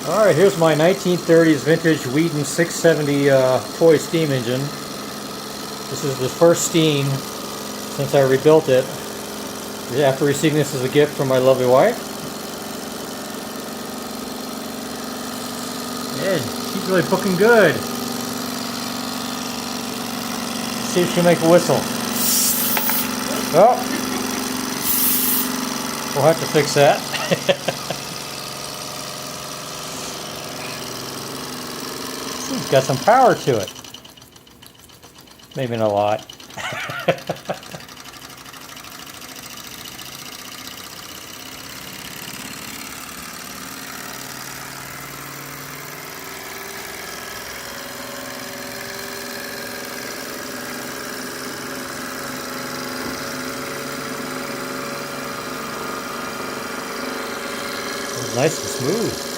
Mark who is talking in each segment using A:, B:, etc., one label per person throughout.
A: Alright, here's my 1930s vintage Weeden 670 toy steam engine. This is the first steam since I rebuilt it after receiving this as a gift from my lovely wife. Yeah, she's really booking good. Let's see if she'll make a whistle. Oh, we'll have to fix that. It's got some power to it. Maybe not a lot. It's nice and smooth.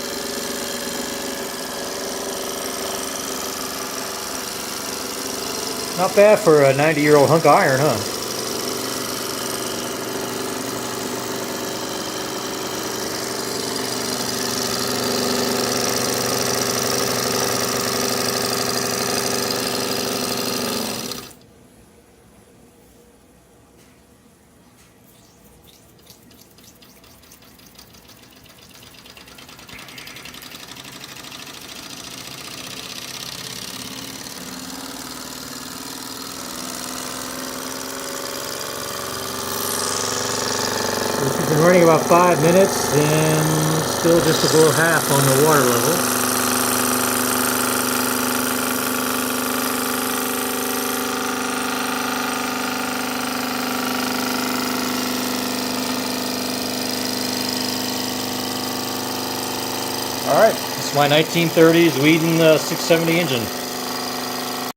A: Not bad for a 90-year-old hunk of iron, huh? It's been running about 5 minutes and still just below half on the water level. Alright, this is my 1930s Weeden 670 engine.